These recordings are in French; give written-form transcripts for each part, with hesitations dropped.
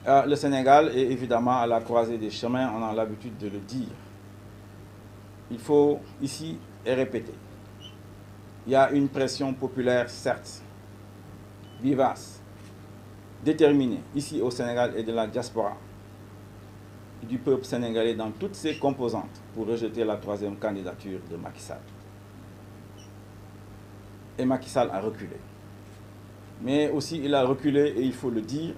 Le Sénégal est évidemment à la croisée des chemins, on a l'habitude de le dire. Il faut ici répéter. Il y a une pression populaire, certes, vivace, déterminée, ici au Sénégal et de la diaspora, du peuple sénégalais dans toutes ses composantes pour rejeter la troisième candidature de Macky Sall. Et Macky Sall a reculé. Mais aussi il a reculé, et il faut le dire,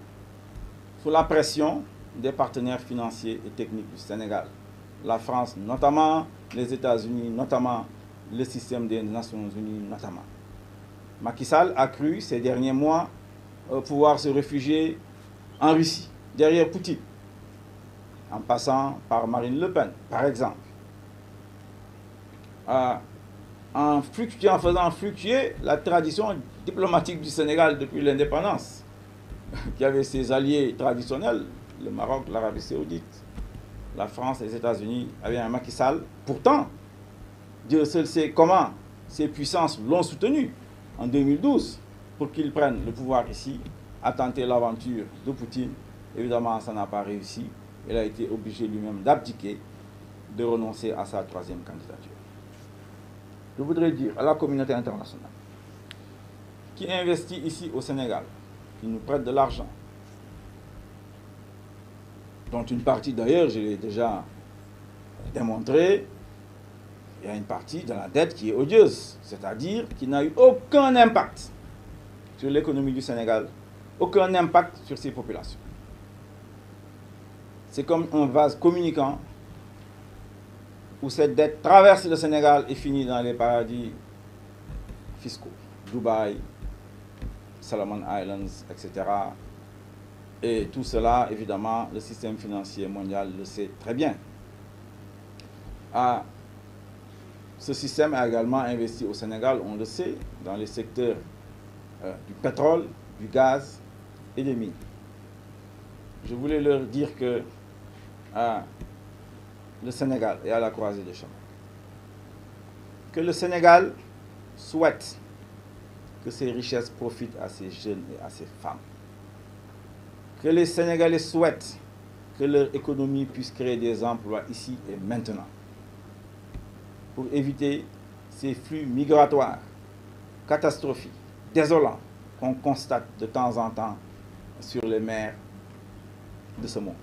sous la pression des partenaires financiers et techniques du Sénégal. La France notamment, les États-Unis notamment, le système des Nations Unies notamment. Macky Sall a cru ces derniers mois pouvoir se réfugier en Russie, derrière Poutine, en passant par Marine Le Pen, par exemple. En faisant fluctuer la tradition diplomatique du Sénégal depuis l'indépendance, qui avait ses alliés traditionnels, le Maroc, l'Arabie Saoudite, la France et les États-Unis, avaient un Macky Sall. Pourtant, Dieu seul sait comment ces puissances l'ont soutenu en 2012 pour qu'il prenne le pouvoir ici, a tenté l'aventure de Poutine. Évidemment, ça n'a pas réussi. Il a été obligé lui-même d'abdiquer, de renoncer à sa troisième candidature. Je voudrais dire à la communauté internationale qui investit ici au Sénégal, qui nous prête de l'argent, dont une partie d'ailleurs, je l'ai déjà démontré, il y a une partie de la dette qui est odieuse, c'est-à-dire qui n'a eu aucun impact sur l'économie du Sénégal, aucun impact sur ses populations. C'est comme un vase communicant où cette dette traverse le Sénégal et finit dans les paradis fiscaux, Dubaï, Solomon Islands, etc. Et tout cela, évidemment, le système financier mondial le sait très bien. Ce système a également investi au Sénégal, on le sait, dans les secteurs du pétrole, du gaz et des mines. Je voulais leur dire que le Sénégal est à la croisée des chemins. Que le Sénégal souhaite que ces richesses profitent à ces jeunes et à ces femmes. Que les Sénégalais souhaitent que leur économie puisse créer des emplois ici et maintenant, pour éviter ces flux migratoires catastrophiques, désolants, qu'on constate de temps en temps sur les mers de ce monde.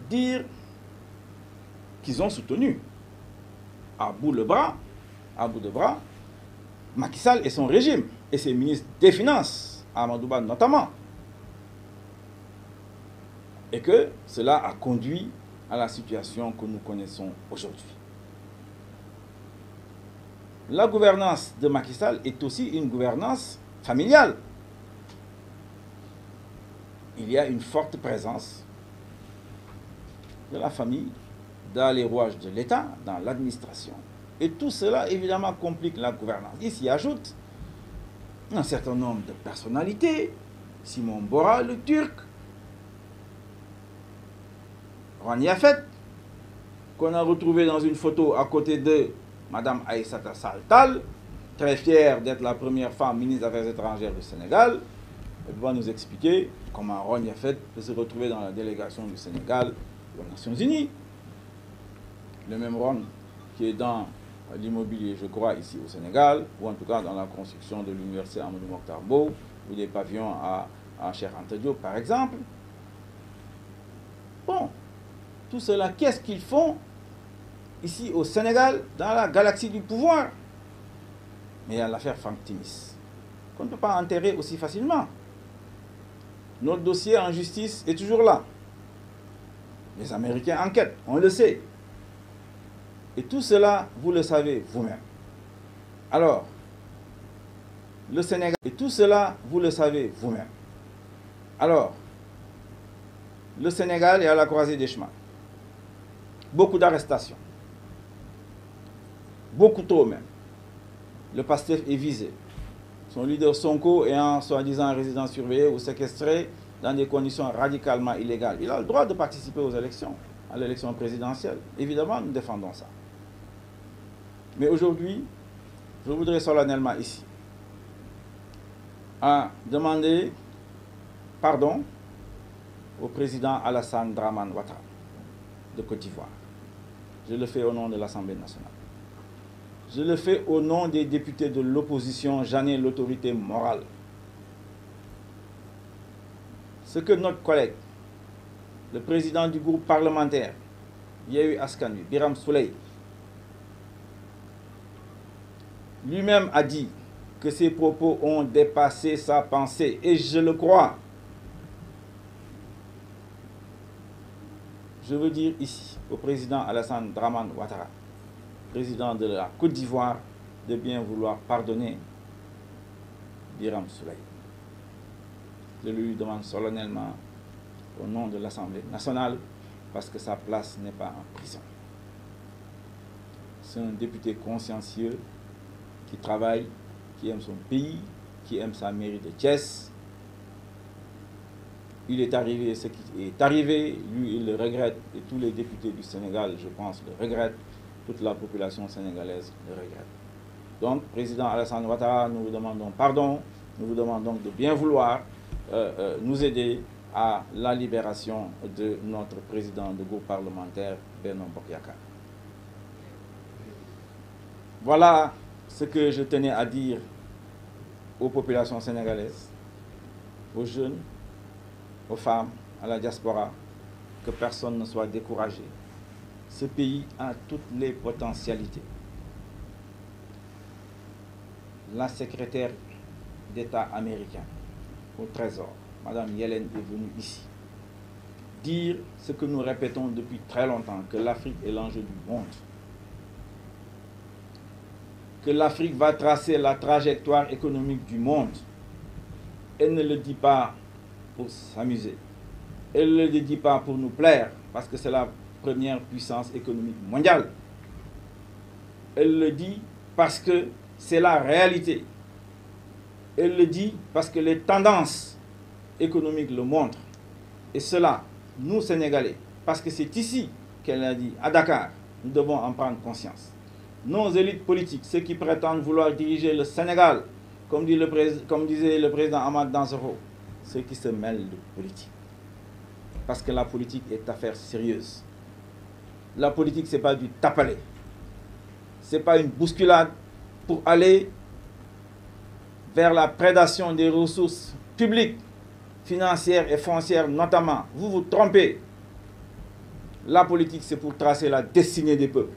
Dire qu'ils ont soutenu à bout de bras, Macky Sall et son régime, et ses ministres des Finances, Amadou Ba notamment, et que cela a conduit à la situation que nous connaissons aujourd'hui. La gouvernance de Macky Sall est aussi une gouvernance familiale. Il y a une forte présence de la famille dans les rouages de l'État, dans l'administration. Et tout cela, évidemment, complique la gouvernance. Il s'y ajoute un certain nombre de personnalités, Simon Bora, le Turc, Ron Yafet, qu'on a retrouvé dans une photo à côté de Mme Aïssata Sall Tall, très fière d'être la première femme ministre des Affaires étrangères du Sénégal. Elle va nous expliquer comment Ron Yafet peut se retrouver dans la délégation du Sénégal aux Nations Unies. Le même Ron qui est dans l'immobilier, je crois, ici au Sénégal, ou en tout cas dans la construction de l'université Amadou Mokhtar Mbow, ou des pavillons à Cheikh Anta Diop, par exemple. Bon, tout cela, qu'est-ce qu'ils font ici au Sénégal, dans la galaxie du pouvoir? Mais il y a l'affaire Franck Timis, qu'on ne peut pas enterrer aussi facilement. Notre dossier en justice est toujours là. Les Américains enquêtent, on le sait. Et tout cela, vous le savez vous-même. Alors, le Sénégal, et tout cela, vous le savez vous-même. Alors, le Sénégal est à la croisée des chemins. Beaucoup d'arrestations. Beaucoup trop même. Le PASTEF est visé. Son leader Sonko est en soi-disant résidence surveillée ou séquestré dans des conditions radicalement illégales. Il a le droit de participer aux élections, à l'élection présidentielle. Évidemment, nous défendons ça. Mais aujourd'hui, je voudrais solennellement ici demander pardon au président Alassane Dramane Ouattara de Côte d'Ivoire. Je le fais au nom de l'Assemblée nationale. Je le fais au nom des députés de l'opposition, j'en ai l'autorité morale. Ce que notre collègue, le président du groupe parlementaire, Yewwi Askan Wi, Birame Souleye, lui-même a dit que ses propos ont dépassé sa pensée, et je le crois. Je veux dire ici au président Alassane Dramane Ouattara, président de la Côte d'Ivoire, de bien vouloir pardonner Birame Souleye. Je lui demande solennellement au nom de l'Assemblée nationale, parce que sa place n'est pas en prison. C'est un député consciencieux qui travaille, qui aime son pays, qui aime sa mairie de Thiès. Il est arrivé ce qui est arrivé, lui il le regrette, et tous les députés du Sénégal, je pense, le regrettent, toute la population sénégalaise le regrette. Donc, président Alassane Ouattara, nous vous demandons pardon, nous vous demandons de bien vouloir nous aider à la libération de notre président de groupe parlementaire, Benno Bokk Yakaar. Voilà ce que je tenais à dire aux populations sénégalaises, aux jeunes, aux femmes, à la diaspora, que personne ne soit découragé. Ce pays a toutes les potentialités. La secrétaire d'État américaine au Trésor, Madame Yellen, est venue ici dire ce que nous répétons depuis très longtemps, que l'Afrique est l'enjeu du monde. Que l'Afrique va tracer la trajectoire économique du monde. Elle ne le dit pas pour s'amuser. Elle ne le dit pas pour nous plaire, parce que c'est la première puissance économique mondiale. Elle le dit parce que c'est la réalité. Elle le dit parce que les tendances économiques le montrent. Et cela, nous Sénégalais, parce que c'est ici qu'elle a dit, à Dakar, nous devons en prendre conscience. Nos élites politiques, ceux qui prétendent vouloir diriger le Sénégal, comme disait le président Ahmad Dansokho, ceux qui se mêlent de politique. Parce que la politique est affaire sérieuse. La politique, ce n'est pas du tape-aller. Ce n'est pas une bousculade pour aller vers la prédation des ressources publiques, financières et foncières notamment. Vous vous trompez. La politique, c'est pour tracer la destinée des peuples.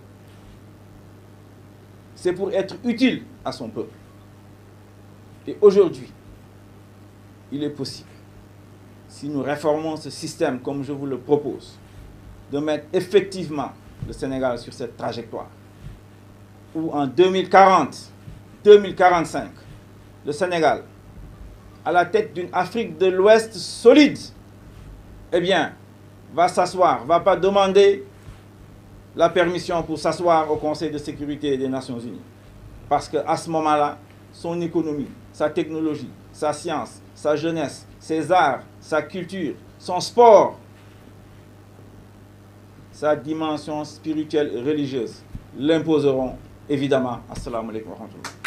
C'est pour être utile à son peuple. Et aujourd'hui, il est possible, si nous réformons ce système comme je vous le propose, de mettre effectivement le Sénégal sur cette trajectoire, où en 2040, 2045, le Sénégal, à la tête d'une Afrique de l'Ouest solide, eh bien, va s'asseoir, va pas demander la permission pour s'asseoir au Conseil de sécurité des Nations Unies. Parce qu'à ce moment-là, son économie, sa technologie, sa science, sa jeunesse, ses arts, sa culture, son sport, sa dimension spirituelle et religieuse l'imposeront évidemment. Assalamu alaikum wa rahmatullah.